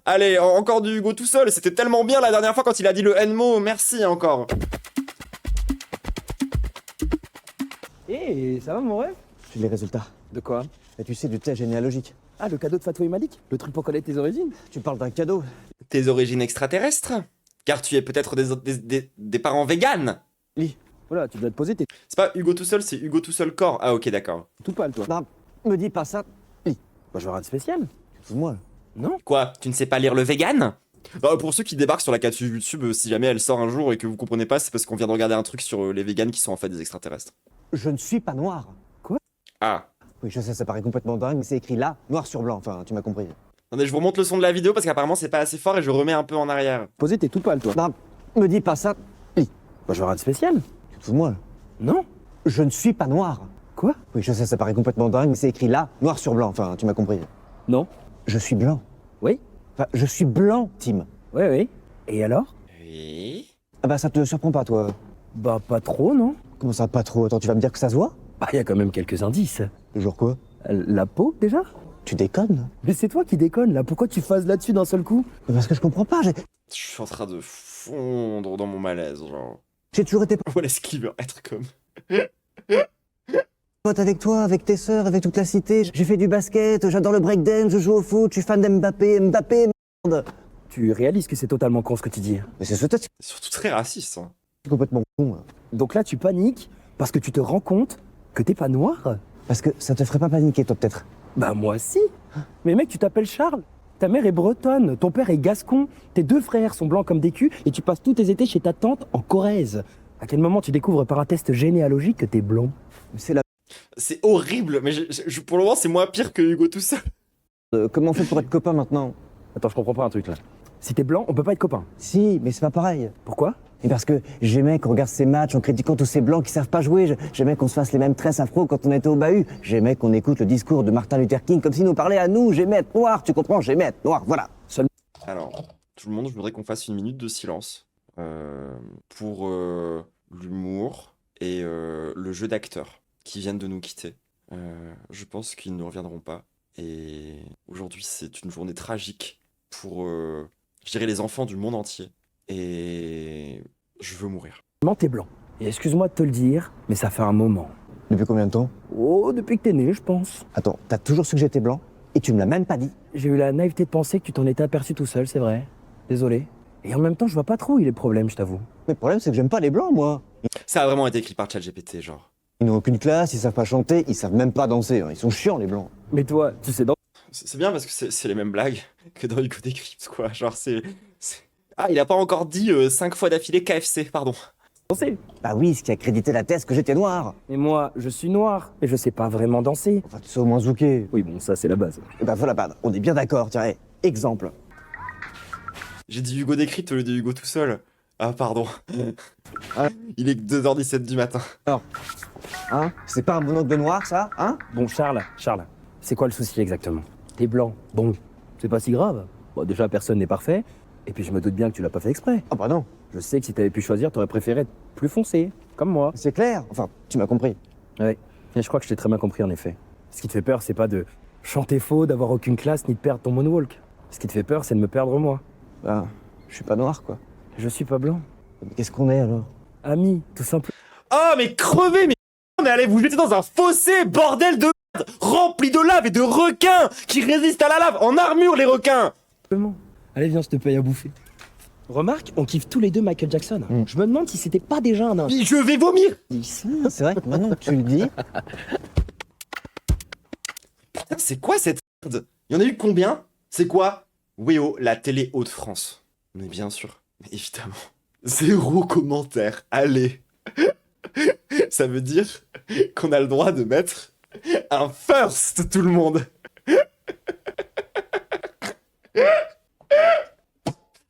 Allez, encore du Hugo tout seul, c'était tellement bien la dernière fois quand il a dit le N-mot, merci encore. Eh, ça va mon rêve? J'ai les résultats. De quoi? Et tu sais, du test généalogique. Ah, le cadeau de Fatwa et Malik? Le truc pour connaître tes origines? Tu parles d'un cadeau. Tes origines extraterrestres? Car tu es peut-être des parents véganes. Lis. Voilà, tu dois te poser tes C'est pas Hugo tout seul, c'est Hugo tout seul corps. Ah ok, d'accord. tout pâle, toi. Non, me dis pas ça. Lis. Bah, je veux rien de spécial. Fous-moi. Non? Quoi? Tu ne sais pas lire le vegan? Bah, pour ceux qui débarquent sur la capsule YouTube, si jamais elle sort un jour et que vous comprenez pas, c'est parce qu'on vient de regarder un truc sur les véganes qui sont en fait des extraterrestres. Je ne suis pas noir. Ah. Oui, je sais, ça paraît complètement dingue, mais c'est écrit là, noir sur blanc. Enfin, tu m'as compris. Attendez, je vous remonte le son de la vidéo parce qu'apparemment c'est pas assez fort et je remets un peu en arrière. Poser tes tout pâle, toi. Non, me dis pas ça. Lis. Bah, je veux rien de spécial. Tu te fous de moi. Non? Je ne suis pas noir. Quoi? Oui, je sais, ça paraît complètement dingue, mais c'est écrit là, noir sur blanc. Enfin, tu m'as compris. Non? Je suis blanc. Oui? Enfin, je suis blanc, Tim. Oui, oui. Et alors? Oui. Ah bah, ça te surprend pas, toi. Bah, pas trop, non? Comment ça, pas trop? Attends, tu vas me dire que ça se voit? Bah, y a quand même quelques indices. Genre quoi? La peau, déjà? Tu déconnes? Mais c'est toi qui déconnes, là. Pourquoi tu phases là-dessus d'un seul coup? Mais parce que je comprends pas. Je suis en train de fondre dans mon malaise, genre. J'ai toujours été Voilà ce qu'il veut être comme. pote avec toi, avec tes sœurs, avec toute la cité. J'ai fait du basket, j'adore le breakdance, je joue au foot, je suis fan d'Mbappé. Mbappé, merde. Tu réalises que c'est totalement con ce que tu dis. Mais c'est peut-être Surtout très raciste. Hein. complètement con. Hein. Donc là, tu paniques parce que tu te rends compte que t'es pas noir? Parce que ça te ferait pas paniquer, toi, peut-être. Bah moi si. Mais mec, tu t'appelles Charles. Ta mère est bretonne, ton père est gascon, tes deux frères sont blancs comme des culs et tu passes tous tes étés chez ta tante en Corrèze. À quel moment tu découvres par un test généalogique que t'es blond? Mais c'est la... C'est horrible, mais pour le moment c'est moins pire que Hugo tout seul. comment on fait pour être copains maintenant? Attends, je comprends pas un truc là. Si t'es blanc, on peut pas être copains. Si, mais c'est pas pareil. Pourquoi? Et parce que j'aimais qu'on regarde ces matchs en critiquant tous ces blancs qui savent pas jouer. J'aimais qu'on se fasse les mêmes tresses afro quand on était au bahut. J'aimais qu'on écoute le discours de Martin Luther King comme s'il nous parlait à nous. J'aimais être noir, tu comprends? J'aimais être noir, voilà. Alors, tout le monde, je voudrais qu'on fasse une minute de silence pour l'humour et le jeu d'acteurs qui viennent de nous quitter. Je pense qu'ils ne reviendront pas. Et aujourd'hui, c'est une journée tragique pour, je dirais, les enfants du monde entier. Et je veux mourir. T'es blanc. Et excuse-moi de te le dire, mais ça fait un moment. Depuis combien de temps? Oh, depuis que t'es né, je pense. Attends, t'as toujours su que j'étais blanc et tu me l'as même pas dit? J'ai eu la naïveté de penser que tu t'en étais aperçu tout seul, c'est vrai. Désolé. Et en même temps, je vois pas trop où il est le problème, je t'avoue. Mais le problème, c'est que j'aime pas les blancs, moi. Ça a vraiment été écrit par ChatGPT, genre. Ils n'ont aucune classe, ils savent pas chanter, ils savent même pas danser. Hein. Ils sont chiants, les blancs. Mais toi, tu sais danser? C'est bien parce que c'est les mêmes blagues que dans Hugo Décrypte, quoi. Genre, Ah, il a pas encore dit 5 fois d'affilée KFC, pardon. Bah oui, ce qui a crédité la thèse que j'étais noir. Mais moi, je suis noir, et je sais pas vraiment danser. Enfin, tu sais au moins zouker. Oui, bon, ça, c'est la base. Et bah voilà, bah, on est bien d'accord, tiens, exemple. J'ai dit Hugo Décrypte au lieu de Hugo tout seul. Ah, pardon. Ah. Il est 2h17 du matin. Hein? C'est pas un mononcle de noir, ça? Hein? Bon, Charles, c'est quoi le souci exactement? T'es blanc. Bon, c'est pas si grave. Bon, déjà, personne n'est parfait. Et puis, je me doute bien que tu l'as pas fait exprès. Ah bah non, Je sais que si t'avais pu choisir, t'aurais préféré être plus foncé, comme moi. c'est clair. Enfin, tu m'as compris. Ouais, et je crois que je t'ai très bien compris en effet. Ce qui te fait peur, c'est pas de chanter faux, d'avoir aucune classe, ni de perdre ton moonwalk. Ce qui te fait peur, c'est de me perdre moi. Bah, je suis pas noir, quoi. Je suis pas blanc. Mais qu'est-ce qu'on est, alors? Ami, tout simplement. Oh, mais crevez, mais on est allé vous jeter dans un fossé, bordel de merde, rempli de lave et de requins qui résistent à la lave, en armure, les requins. Allez, viens, je te paye à bouffer. Remarque, on kiffe tous les deux Michael Jackson. Mm. Je me demande si c'était pas déjà un indice. Je vais vomir. C'est vrai que maintenant que tu le dis... Putain, c'est quoi cette merde? Il y en a eu combien? C'est quoi? Wéo, la télé Hauts-de-France. Mais bien sûr, mais évidemment. 0 commentaire, allez. Ça veut dire qu'on a le droit de mettre un first, tout le monde.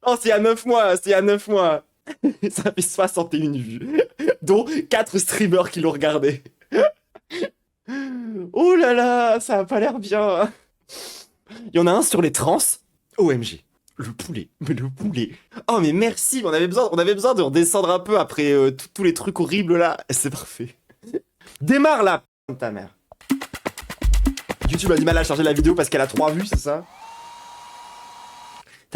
Oh, c'est il y a 9 mois, c'est il y a 9 mois. Ça fait 61 vues, dont 4 streamers qui l'ont regardé. Oh là là, ça a pas l'air bien. Il y en a un sur les trans. OMG. Le poulet, mais le poulet. Oh mais merci, on avait besoin de redescendre un peu après tous les trucs horribles là. C'est parfait. Démarre là, ta mère. YouTube a du mal à charger la vidéo parce qu'elle a 3 vues, c'est ça?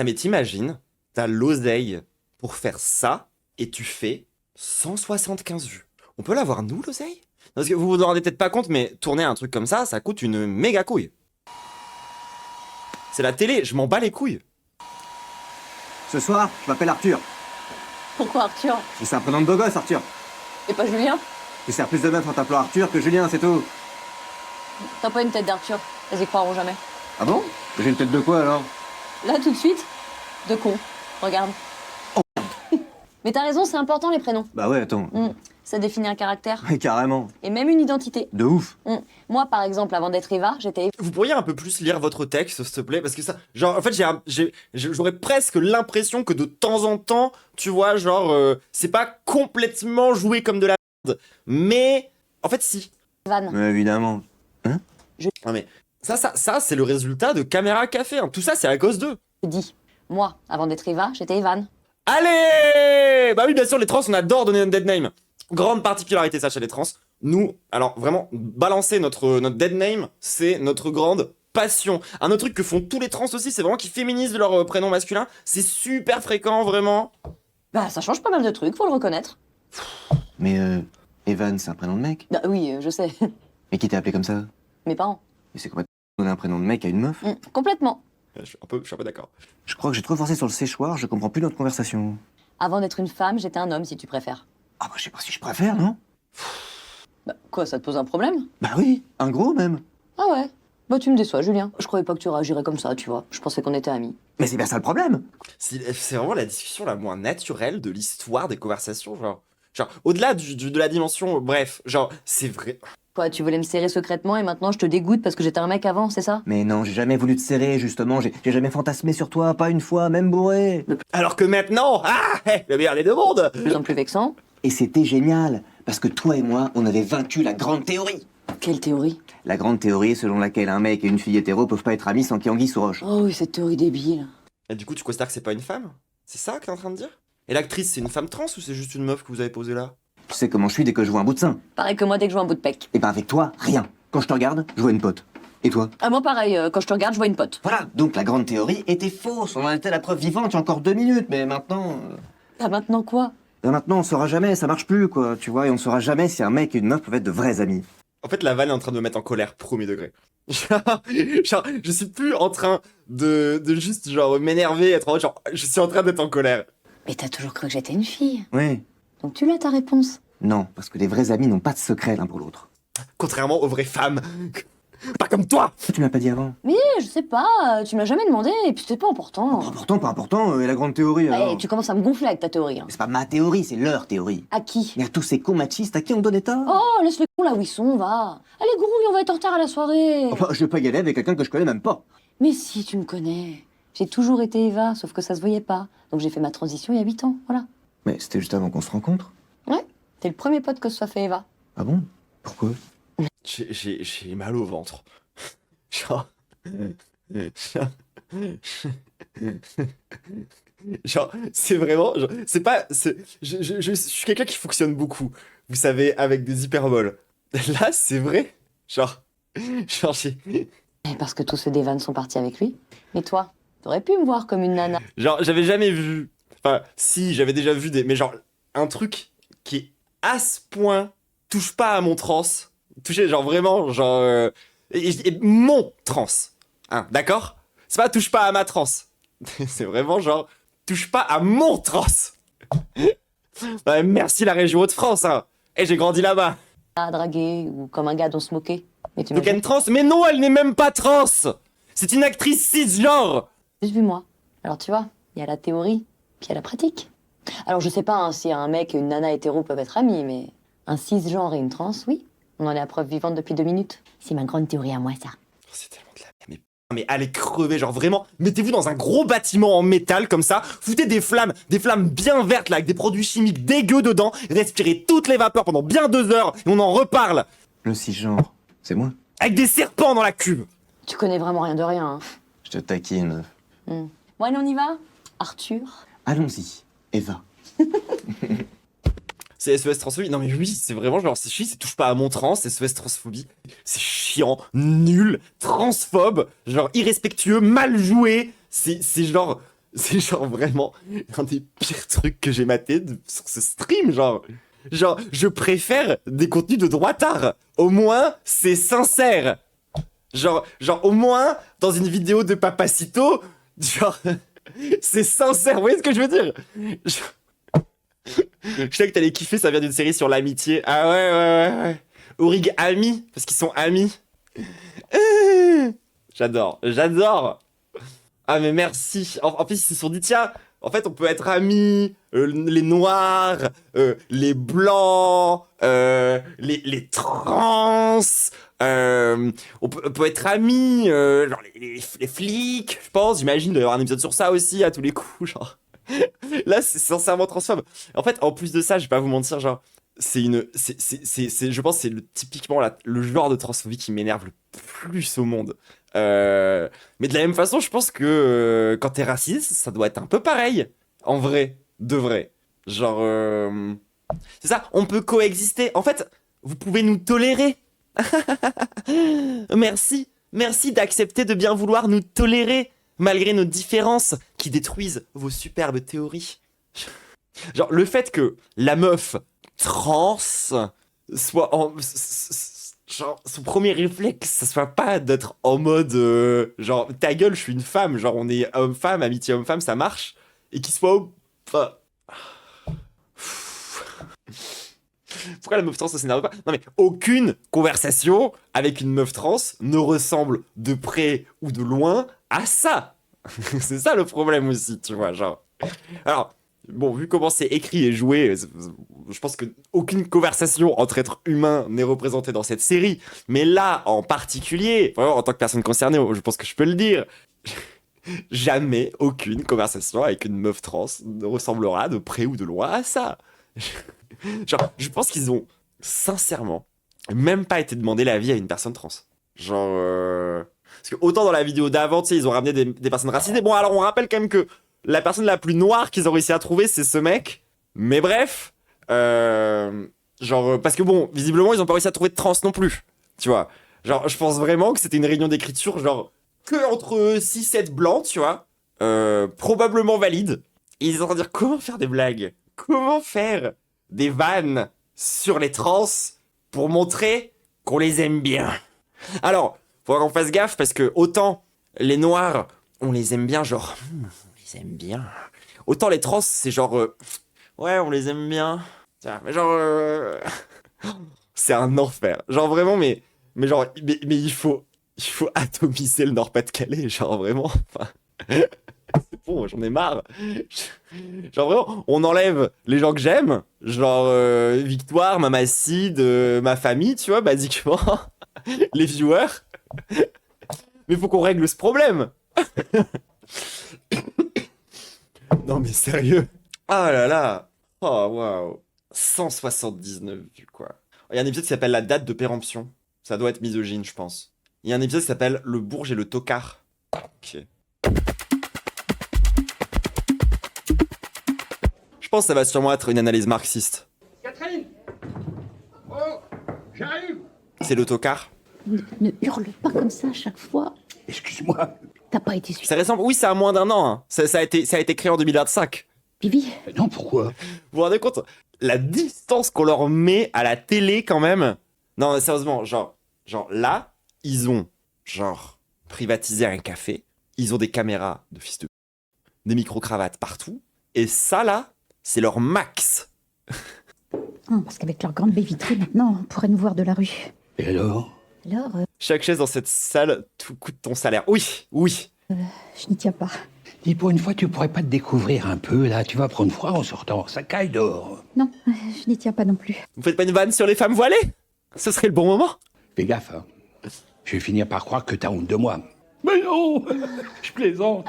Mais t'imagines, t'as l'oseille pour faire ça et tu fais 175 vues. On peut l'avoir nous, l'oseille? Parce que vous vous en rendez peut-être pas compte, mais tourner un truc comme ça coûte une méga couille. C'est la télé, je m'en bats les couilles. Ce soir, je m'appelle Arthur. Pourquoi Arthur? C'est un prénom de beau gosse, Arthur. Et pas Julien? Tu sers plus de meufs en t'appelant Arthur que Julien, c'est tout. T'as pas une tête d'Arthur, elles y croiront jamais. Ah bon? J'ai une tête de quoi alors? Là, tout de suite, de con. Regarde. Mais t'as raison, c'est important les prénoms. Bah ouais, attends. Ça définit un caractère Ouais, carrément. et même une identité. De ouf. Moi, par exemple, avant d'être Eva, j'étais Vous pourriez un peu plus lire votre texte, s'il te plaît? Parce que ça, genre, en fait, j'aurais presque l'impression que de temps en temps, tu vois, genre, c'est pas complètement joué comme de la merde. Mais, en fait, si. Evan. Mais évidemment. Non mais, ça c'est le résultat de Caméra Café. Hein. Tout ça, c'est à cause d'eux. Je dis, moi, avant d'être Eva, j'étais Evan. Allez! Bah oui, bien sûr, les trans, on adore donner un dead name. Grande particularité, ça, chez les trans. Nous, alors vraiment, balancer notre dead name, c'est notre grande passion. Un autre truc que font tous les trans aussi, c'est vraiment qu'ils féminisent leur prénom masculin. C'est super fréquent, vraiment. Bah, ça change pas mal de trucs, faut le reconnaître. Mais Evan, c'est un prénom de mec. Bah oui, je sais. Mais qui t'a appelé comme ça? Mes parents. Mais c'est complètement donner un prénom de mec à une meuf. Complètement. Je suis un peu d'accord. Je crois que j'ai trop forcé sur le séchoir, je comprends plus notre conversation. Avant d'être une femme, j'étais un homme, si tu préfères. Ah bah je sais pas si je préfère, non? Bah, quoi, ça te pose un problème? Bah oui, un gros même. Ah ouais. Bah, tu me déçois, Julien. Je croyais pas que tu réagirais comme ça, tu vois. Je pensais qu'on était amis. Mais c'est bien ça le problème. C'est vraiment la discussion la moins naturelle de l'histoire des conversations, genre au-delà de la dimension, bref, genre, c'est vrai. Quoi, tu voulais me serrer secrètement et maintenant je te dégoûte parce que j'étais un mec avant, c'est ça? Mais non, j'ai jamais voulu te serrer, justement, j'ai jamais fantasmé sur toi, pas une fois, même bourré. Alors que maintenant, le meilleur des deux mondes. De plus en plus vexant. Et c'était génial, parce que toi et moi, on avait vaincu la grande théorie. Quelle théorie? La grande théorie selon laquelle un mec et une fille hétéro peuvent pas être amis sans qu'il y ait anguille sous roche. Oh oui, cette théorie débile. Et du coup, tu considères que c'est pas une femme? C'est ça que t'es en train de dire? Et l'actrice, c'est une femme trans ou c'est juste une meuf que vous avez posée là? Tu sais comment je suis dès que je vois un bout de sein. Pareil que moi dès que je vois un bout de pec. Et ben avec toi, rien. Quand je te regarde, je vois une pote. Et toi? Ah, moi pareil, quand je te regarde, je vois une pote. Voilà, donc la grande théorie était fausse, on en était la preuve vivante il y a encore 2 minutes, mais maintenant... Ah, maintenant quoi? Maintenant on saura jamais, ça marche plus quoi, tu vois, et on saura jamais si un mec et une meuf peuvent être de vrais amis. En fait, la vanne est en train de me mettre en colère, premier degré. Genre, je suis plus en train de juste, genre, m'énerver, être en mode, genre, je suis en train d'être en colère. Mais t'as toujours cru que j'étais une fille. Oui. Donc tu l'as ta réponse. Non, parce que les vrais amis n'ont pas de secret l'un pour l'autre. Contrairement aux vraies femmes. Pas comme toi! Tu m'as pas dit avant. Mais je sais pas, tu m'as jamais demandé et puis c'était pas important. Pas important, et la grande théorie alors. Ouais, tu commences à me gonfler avec ta théorie. Hein. Mais c'est pas ma théorie, c'est leur théorie. À qui? Mais à tous ces cons machistes à qui on donnait tort. Oh, laisse les cons là où ils sont, va. Allez, grouille, on va être en retard à la soirée. Enfin, je vais pas y aller avec quelqu'un que je connais même pas. Mais si, tu me connais. J'ai toujours été Eva, sauf que ça se voyait pas. Donc j'ai fait ma transition il y a 8 ans, voilà. Mais c'était juste avant qu'on se rencontre. Ouais, t'es le premier pote que ce soit fait Eva. Ah bon? Pourquoi? J'ai mal au ventre. Genre... Genre, c'est vraiment... genre, c'est pas... je suis quelqu'un qui fonctionne beaucoup, vous savez, avec des hyperboles. Là, c'est vrai. Genre, j'ai... Et parce que tous ceux des vannes sont partis avec lui. Mais toi, t'aurais pu me voir comme une nana. Genre, j'avais jamais vu... Enfin, si, j'avais déjà vu des... Mais genre, un truc qui est à ce point touche pas à mon trans. Toucher, genre, vraiment, genre... et mon trans. Hein, d'accord? C'est pas touche pas à ma trans. C'est vraiment genre touche pas à mon trans. Ouais, merci la région Hauts-de-France, hein. Et j'ai grandi là-bas. À draguer ou comme un gars dont se moquer. Mais tu Donc m'as elle est trans, mais non, elle n'est même pas trans. C'est une actrice cisgenre. juste vu moi. Alors tu vois, il y a la théorie, puis il y a la pratique. Alors je sais pas hein, si un mec et une nana hétéro peuvent être amis, mais un cisgenre et une trans, oui. On en est à preuve vivante depuis 2 minutes. C'est ma grande théorie à moi, ça. C'est tellement de la merde. Mais allez crever, genre vraiment, mettez-vous dans un gros bâtiment en métal comme ça, foutez des flammes bien vertes là, avec des produits chimiques dégueux dedans, respirez toutes les vapeurs pendant bien 2 heures, et on en reparle. Le cisgenre, c'est moi. Avec des serpents dans la cuve. Tu connais vraiment rien de rien. Hein. Je te taquine. Bon allez, on y va? Arthur? Allons-y, Eva. C'est SES transphobie. Non mais oui, c'est vraiment genre, c'est chiant, c'est touche pas à mon trans, c'est SES transphobie. C'est chiant, nul, transphobe, genre irrespectueux, mal joué. C'est genre, C'est genre vraiment un des pires trucs que j'ai maté sur ce stream, genre. Genre, je préfère des contenus de droitard. Au moins, c'est sincère. Genre, au moins, dans une vidéo de Papacito, genre, c'est sincère. Vous voyez ce que je veux dire? Je sais que t'allais kiffer, ça vient d'une série sur l'amitié. Ah ouais. Orig Ami, parce qu'ils sont amis. J'adore. Ah mais merci. En plus, ils se sont dit, tiens, en fait, on peut être amis, les noirs, les blancs, les trans, on peut être amis, genre les flics, je pense, j'imagine, il doit y avoir un épisode sur ça aussi, à tous les coups, genre. Là, c'est sincèrement transphobe. En fait, en plus de ça, je vais pas vous mentir, genre, je pense que c'est typiquement le genre de transphobie qui m'énerve le plus au monde. Mais de la même façon, je pense que quand t'es raciste, ça doit être un peu pareil. En vrai, de vrai. Genre, c'est ça, on peut coexister. En fait, vous pouvez nous tolérer. Merci d'accepter de bien vouloir nous tolérer, malgré nos différences qui détruisent vos superbes théories. Genre, le fait que la meuf trans soit en... Genre, son premier réflexe, ça soit pas d'être en mode genre, ta gueule, je suis une femme, genre, on est homme-femme, amitié homme-femme, ça marche, et qu'il soit... Enfin... Pourquoi la meuf trans, ça s'énerve pas? Non mais, aucune conversation avec une meuf trans ne ressemble de près ou de loin à ça. C'est ça le problème aussi, tu vois, genre... Alors... Bon, vu comment c'est écrit et joué, je pense que aucune conversation entre êtres humains n'est représentée dans cette série. Mais là, en particulier, vraiment, en tant que personne concernée, je pense que je peux le dire. Jamais aucune conversation avec une meuf trans ne ressemblera de près ou de loin à ça. Genre, je pense qu'ils ont sincèrement même pas été demander l'avis à une personne trans. Genre, parce que autant dans la vidéo d'avant, tu sais, ils ont ramené des personnes racisées. Bon, alors on rappelle quand même que la personne la plus noire qu'ils ont réussi à trouver, c'est ce mec. Mais bref, genre, parce que bon, visiblement, ils ont pas réussi à trouver de trans non plus. Tu vois. Genre, je pense vraiment que c'était une réunion d'écriture, genre, que entre 6-7 blancs, tu vois. Probablement valide. Et ils sont en train de dire comment faire des blagues. Comment faire des vannes sur les trans pour montrer qu'on les aime bien. Alors, faudra qu'on fasse gaffe parce que autant les noirs, on les aime bien, genre... Ils aiment bien. Autant les trans, c'est genre... ouais, on les aime bien. Mais genre... c'est un enfer. Genre vraiment, mais genre... Mais il faut atomiser le Nord-Pas-de-Calais. Genre vraiment... Enfin... c'est bon, j'en ai marre. Genre vraiment, on enlève les gens que j'aime. Genre Victoire, Mamacide, ma famille, tu vois, basiquement. Les viewers. Mais faut qu'on règle ce problème. Non mais sérieux. Ah là là. Oh waouh. 179 vues quoi. Il y a un épisode qui s'appelle La date de péremption. Ça doit être misogyne je pense. Il y a un épisode qui s'appelle Le Bourge et le tocard. Ok. Je pense que ça va sûrement être une analyse marxiste. Catherine! Oh, j'arrive! C'est le tocard. Ne hurle pas comme ça à chaque fois. Excuse-moi. T'as pas été suivi. C'est récent. Oui, c'est à moins d'un an. Hein. Ça a été créé en 2025. Vivi, Non, pourquoi? Vous vous rendez compte la distance qu'on leur met à la télé quand même? Non, mais sérieusement, genre là, ils ont genre privatisé un café. Ils ont des caméras de fils de... des micro-cravates partout. Et ça là, c'est leur max. parce qu'avec leur grande baie vitrée, maintenant, on pourrait nous voir de la rue. Et alors? Alors, Chaque chaise dans cette salle tout coûte ton salaire. Oui. je n'y tiens pas. Dis, pour une fois, tu pourrais pas te découvrir un peu, là? Tu vas prendre froid en sortant. Ça caille dehors. Non, je n'y tiens pas non plus. Vous faites pas une vanne sur les femmes voilées? Ce serait le bon moment. Fais gaffe, hein. Je vais finir par croire que t'as honte de moi. Mais non! Je plaisante.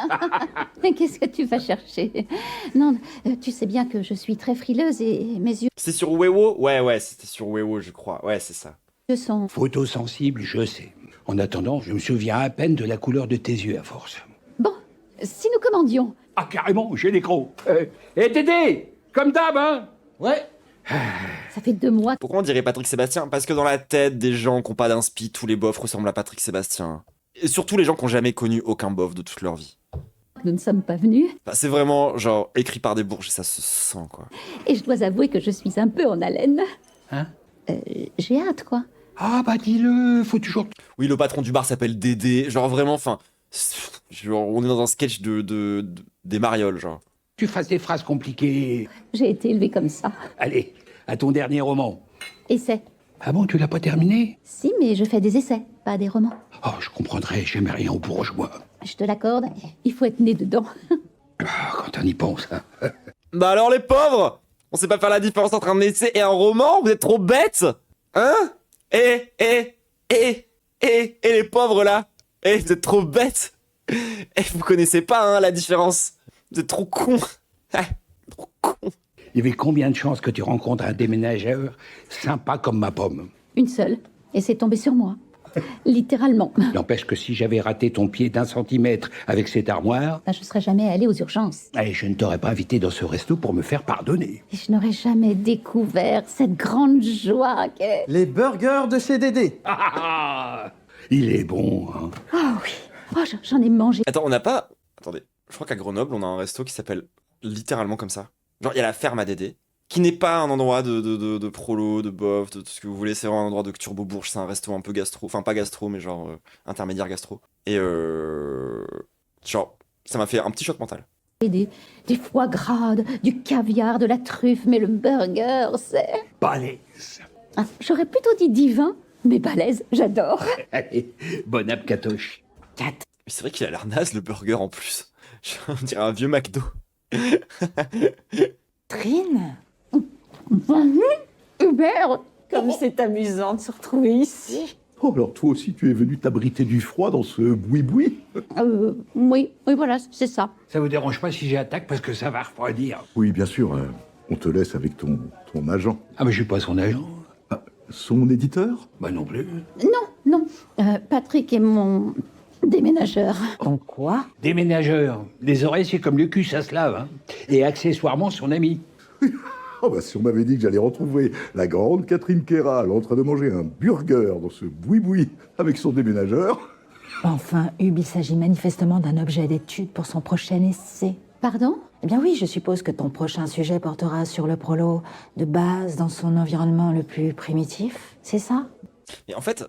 Mais qu'est-ce que tu vas chercher? Non, tu sais bien que je suis très frileuse et mes yeux C'est sur Weibo? Ouais, c'était sur Weibo, je crois. Ouais, c'est ça. sont... Photosensible, je sais. En attendant, je me souviens à peine de la couleur de tes yeux, à force. Bon, si nous commandions... Ah, carrément, j'ai l'écran. Et Tété! Comme d'hab, hein? Ouais. Ça fait 2 mois... Pourquoi on dirait Patrick Sébastien? Parce que dans la tête des gens qui n'ont pas d'inspi, tous les bofs ressemblent à Patrick Sébastien. Et surtout les gens qui n'ont jamais connu aucun bof de toute leur vie. Nous ne sommes pas venus. Bah, c'est vraiment, genre, écrit par des bourges et ça se sent, quoi. Et je dois avouer que je suis un peu en haleine. Hein? J'ai hâte, quoi. Ah bah dis-le, faut toujours... Oui, le patron du bar s'appelle Dédé. Genre, vraiment, enfin... Genre, on est dans un sketch des Marioles, genre. Tu fasses des phrases compliquées. J'ai été élevée comme ça. Allez, à ton dernier roman. Essai. Ah bon, tu l'as pas terminé? Si, mais je fais des essais, pas des romans. Oh, je comprendrais, j'aimais rien aux bourgeois. Je te l'accorde, il faut être né dedans. Ah, quand on y pense, hein. Bah alors, les pauvres! On sait pas faire la différence entre un essai et un roman? Vous êtes trop bêtes! Hein? Et les pauvres, là! Vous êtes trop bêtes! Vous connaissez pas, hein, la différence! Vous êtes trop cons! Trop cons! Il y avait combien de chances que tu rencontres un déménageur sympa comme ma pomme? Une seule. Et c'est tombé sur moi. Littéralement. N'empêche que si j'avais raté ton pied d'1 centimètre avec cette armoire, Je ne serais jamais allée aux urgences. je ne t'aurais pas invité dans ce resto pour me faire pardonner. Et je n'aurais jamais découvert cette grande joie qu'est... Les burgers de chez Dédé. Ah, il est bon, hein. Oh oui. Oh, j'en ai mangé. Attends, on n'a pas... Attendez, je crois qu'à Grenoble, on a un resto qui s'appelle littéralement comme ça. Genre, il y a la ferme à Dédé, qui n'est pas un endroit de prolo, de bof, de tout ce que vous voulez. C'est vraiment un endroit de turbo bourge. C'est un resto un peu gastro. Enfin, pas gastro, mais genre intermédiaire gastro. Et genre, ça m'a fait un petit choc mental. Des foie gras, du caviar, de la truffe, mais le burger, c'est... Balèze. Ah, j'aurais plutôt dit divin, mais balèze, j'adore. Allez, bon app, Katoche. Mais c'est vrai qu'il a l'air naze, le burger, en plus. On dirait un vieux McDo. Trine, Hubert, comme c'est amusant de se retrouver ici. Oh, alors toi aussi, tu es venu t'abriter du froid dans ce boui-boui? oui, voilà, c'est ça. Ça vous dérange pas si j'attaque parce que ça va refroidir? Oui, bien sûr. On te laisse avec ton agent. Ah, mais je suis pas son agent. Son éditeur? Bah non plus. Non, Patrick est mon déménageur. En quoi? Déménageur. Les oreilles, c'est comme le cul, ça se lave, hein. Et accessoirement, son ami. Oh, bah si on m'avait dit que j'allais retrouver la grande Catherine Kéral en train de manger un burger dans ce boui-boui avec son déménageur... Enfin, Hub, il s'agit manifestement d'un objet d'étude pour son prochain essai. Pardon? Eh bien oui, je suppose que ton prochain sujet portera sur le prolo de base dans son environnement le plus primitif, c'est ça? Mais en fait,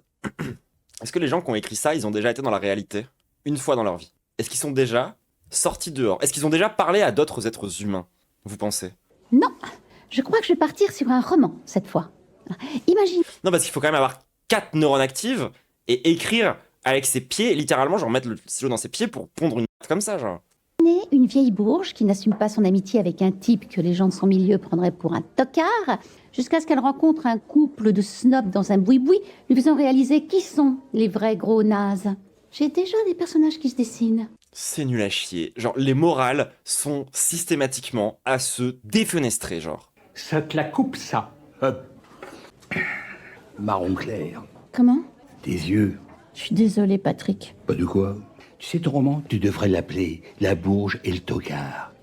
est-ce que les gens qui ont écrit ça, ils ont déjà été dans la réalité une fois dans leur vie? Est-ce qu'ils sont déjà sortis dehors? Est-ce qu'ils ont déjà parlé à d'autres êtres humains, vous pensez? Non, je crois que je vais partir sur un roman, cette fois. Imagine Non, parce qu'il faut quand même avoir 4 neurones actives et écrire avec ses pieds, littéralement, genre mettre le stylo dans ses pieds pour pondre une merde comme ça, genre. une vieille bourge qui n'assume pas son amitié avec un type que les gens de son milieu prendraient pour un tocard, jusqu'à ce qu'elle rencontre un couple de snobs dans un boui-boui, lui faisant réaliser qui sont les vrais gros nazes. J'ai déjà des personnages qui se dessinent. C'est nul à chier. Genre, les morales sont systématiquement à se défenestrer, genre. Ça te la coupe, ça. Hop. Marron clair. Comment? Tes yeux. Je suis désolée, Patrick. Pas de quoi. Tu sais, ton roman, tu devrais l'appeler La Bourge et le Tocard.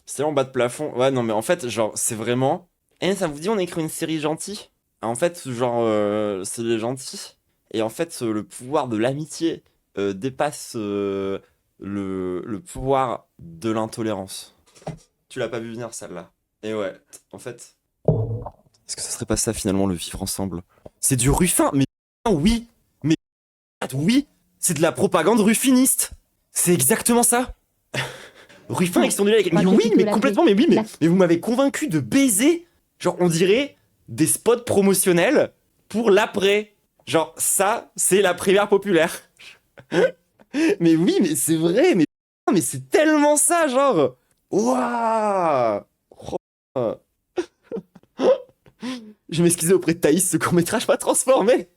C'est en bas de plafond. Ouais, non, mais en fait, genre, c'est vraiment... ça vous dit, on écrit une série gentille? En fait, genre, c'est les gentils. Et en fait, le pouvoir de l'amitié dépasse le pouvoir de l'intolérance. Tu l'as pas vu venir, celle-là. Et ouais, en fait... Est-ce que ça serait pas ça, finalement, le vivre ensemble? C'est du Ruffin, mais oui. Mais oui, c'est de la propagande ruffiniste. C'est exactement ça. Ruffin avec son délai avec... Mais oui, mais complètement, mais oui, mais vous m'avez convaincu de baiser. Genre, on dirait des spots promotionnels pour l'après. Genre, ça, c'est la primaire populaire. Mais oui, mais c'est vrai, mais c'est tellement ça, genre. Waouh. Je m'excusais auprès de Thaïs, ce court-métrage m'a transformé.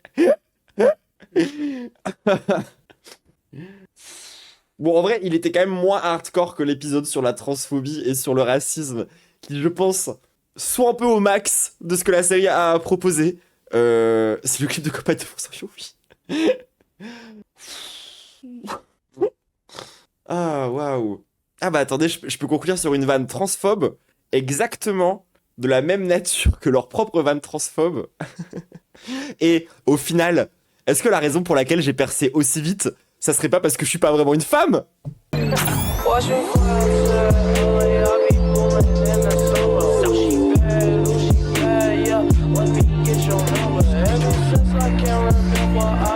Bon, en vrai, il était quand même moins hardcore que l'épisode sur la transphobie et sur le racisme, qui, je pense, sont un peu au max de ce que la série a proposé. C'est le clip de Copain de Fonsoyo, oui. Ah, waouh. Ah bah attendez, je peux conclure sur une vanne transphobe exactement de la même nature que leur propre vanne transphobe. Et au final, est-ce que la raison pour laquelle j'ai percé aussi vite, ça serait pas parce que je suis pas vraiment une femme ? Watching clouds LA, I be pulling in the summer. She bad, yeah. Let me get your number. Ever since I can remember,